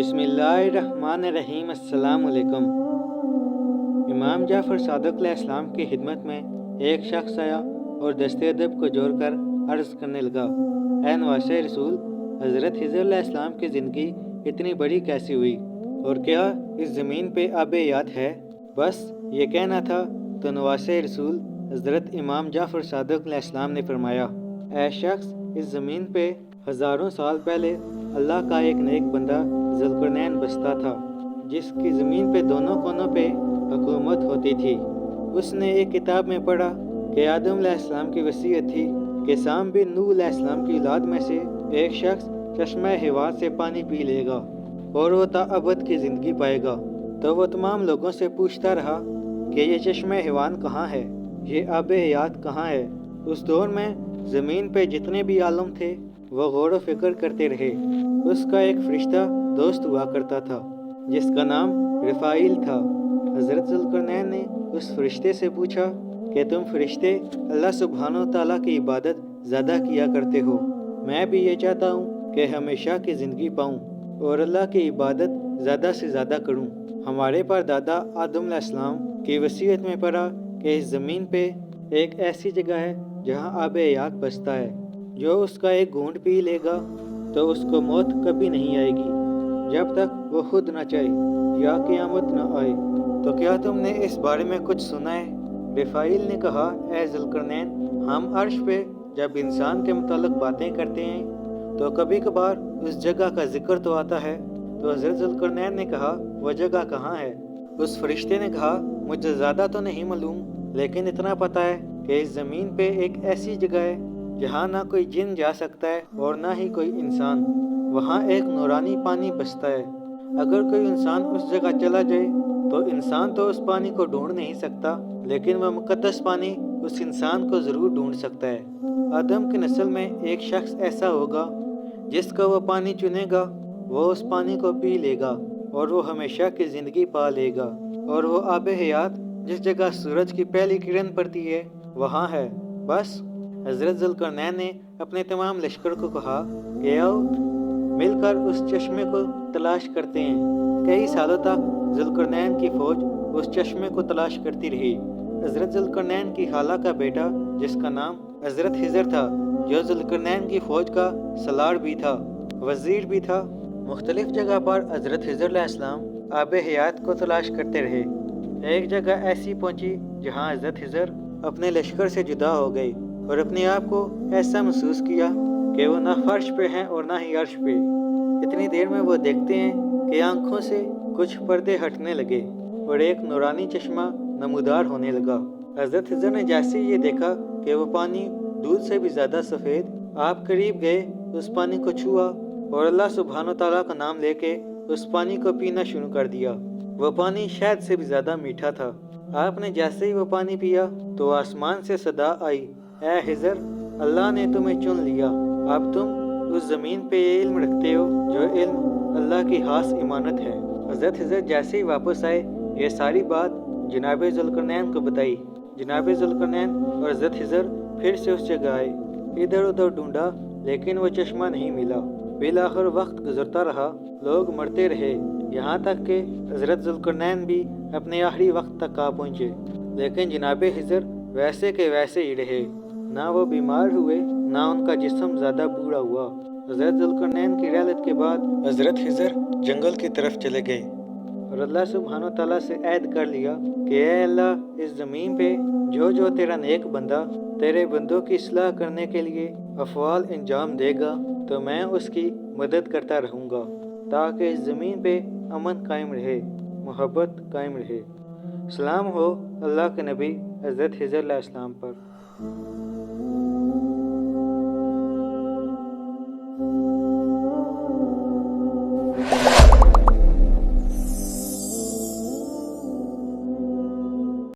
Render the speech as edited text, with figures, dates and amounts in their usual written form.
बिस्मिल्लाहिर्रहमानिर्रहीम। अस्सलाम वालेकुम। इमाम जाफ़र सादिक़ अलैहिस्सलाम की खिदमत में एक शख्स आया और दस्ते अदब को जोड़कर अर्ज़ करने लगा, ऐ नवासे रसूल, हज़रत खिज़र अलैहिस्सलाम की ज़िंदगी इतनी बड़ी कैसी हुई, और क्या इस ज़मीन पे आब हयात है? बस ये कहना था तो नवासे रसूल हज़रत इमाम जाफ़र सादिक़ अलैहिस्सलाम ने फरमाया, ऐ शख्स, इस ज़मीन पे हज़ारों साल पहले अल्लाह का एक नेक बंदा ज़ुल्क़रनैन बसता था, जिसकी ज़मीन पे दोनों कोनों पे हुकूमत होती थी। उसने एक किताब में पढ़ा कि आदम अलैहिस्सलाम की वसीयत थी कि साम बिन नूह अलैहिस्सलाम की औलाद में से एक शख्स चश्मा हिवात से पानी पी लेगा और वो ताअबद की ज़िंदगी पाएगा। तो वो तमाम लोगों से पूछता रहा कि ये चश्मा हिवान कहाँ है, ये आब हयात कहाँ है। उस दौर में ज़मीन पे जितने भी आलम थे वो गौर व फिक्र करते रहे। उसका एक फरिश्ता दोस्त हुआ करता था जिसका नाम रफ़ाइल था। हज़रत ज़ुल्क़रनैन ने उस फरिश्ते से पूछा कि तुम फरिश्ते अल्लाह सुब्हानो तआला की इबादत ज़्यादा किया करते हो, मैं भी ये चाहता हूँ कि हमेशा की ज़िंदगी पाऊँ और अल्लाह की इबादत ज़्यादा से ज़्यादा करूँ। हमारे परदादा आदम अलैहिस्सलाम की वसीयत में पढ़ा कि इस ज़मीन पे एक ऐसी जगह है जहाँ आब हयात बसता है, जो उसका एक घूंट पी लेगा तो उसको मौत कभी नहीं आएगी जब तक वो खुद न चाहे या क़यामत न आए। तो क्या तुमने इस बारे में कुछ सुना है? रफ़ाइल ने कहा, ए ज़ुल्क़रनैन, हम अर्श पे जब इंसान के मुताल्लिक़ बातें करते हैं तो कभी कभार उस जगह का जिक्र तो आता है। तो हज़रत ज़ुल्क़रनैन ने कहा, वह जगह कहाँ है? उस फरिश्ते ने कहा, मुझे ज़्यादा तो नहीं मालूम, लेकिन इतना पता है कि इस ज़मीन पे एक ऐसी जगह है जहाँ ना कोई जिन जा सकता है और ना ही कोई इंसान। वहाँ एक नूरानी पानी बसता है। अगर कोई इंसान उस जगह चला जाए तो इंसान तो उस पानी को ढूंढ नहीं सकता, लेकिन वह मुक़द्दस पानी उस इंसान को ज़रूर ढूंढ सकता है। आदम की नस्ल में एक शख्स ऐसा होगा जिसका वो पानी चुनेगा, वो उस पानी को पी लेगा और वो हमेशा की ज़िंदगी पा लेगा। और वो आब हयात जिस जगह सूरज की पहली किरण पड़ती है वहाँ है। बस हज़रत ज़ुल्क़रनैन ने अपने तमाम लश्कर को कहा कि आओ मिलकर उस चश्मे को तलाश करते हैं। कई सालों तक ज़ुल्क़रनैन की फ़ौज उस चश्मे को तलाश करती रही। हज़रत ज़ुल्क़रनैन की खाला का बेटा जिसका नाम हज़रत खिज़र था, जो ज़ुल्क़रनैन की फ़ौज का सलार भी था, वज़ीर भी था, मुख्तलिफ जगह पर हज़रत खिज़र अलैहिस्सलाम आब हयात को तलाश करते रहे। एक जगह ऐसी पहुंची जहां हज़रत खिज़र अपने लश्कर से जुदा हो गए और अपने आप को ऐसा महसूस किया कि वो ना फर्श पे हैं और ना ही अर्श पे। इतनी देर में वो देखते हैं कि आंखों से कुछ पर्दे हटने लगे और एक नूरानी चश्मा नमूदार होने लगा। हज़रत खिज़र ने जैसे ये देखा कि वो पानी दूध से भी ज़्यादा सफ़ेद, आप करीब गए, उस पानी को छुआ और अल्लाह सुब्हानो तआला का नाम लेके उस पानी को पीना शुरू कर दिया। वो पानी शहद से भी ज़्यादा मीठा था। आपने जैसे ही वो पानी पिया तो आसमान से सदा आई, ऐ खिज़र, अल्लाह ने तुम्हें चुन लिया। अब तुम उस ज़मीन पे ये इल्म रखते हो जो इल्म अल्लाह की खास इमानत है। हज़रत खिज़र जैसे ही वापस आए, ये सारी बात जनाब ज़ुल्क़रनैन को बताई। जनाब ज़ुल्क़रनैन और हज़रत खिज़र फिर से उस जगह आए, इधर उधर ढूंढा, लेकिन वो चश्मा नहीं मिला। बिलाखिर वक्त गुजरता रहा, लोग मरते रहे, यहाँ तक कि हज़रत ज़ुल्क़रनैन भी अपने आखिरी वक्त तक आ पहुँचे। लेकिन जनाब खिज़र वैसे के वैसे ही रहे, ना वो बीमार हुए ना उनका जिस्म ज़्यादा बूढ़ा हुआ। हज़रत ज़ुल्क़रनैन की रहलत के बाद हज़रत खिज़र जंगल की तरफ चले गए और अल्लाह सुब्हानो तआला से ऐद कर लिया कि ऐ अल्लाह, इस ज़मीन पे जो जो तेरा नेक बंदा तेरे बंदों की इस्लाह करने के लिए अफ़वाल अंजाम देगा तो मैं उसकी मदद करता रहूँगा, ताकि इस ज़मीन पे अमन कायम रहे, मोहब्बत कायम रहे। सलाम हो अल्लाह के नबी हज़रत खिज़र अलैहिस्सलाम पर।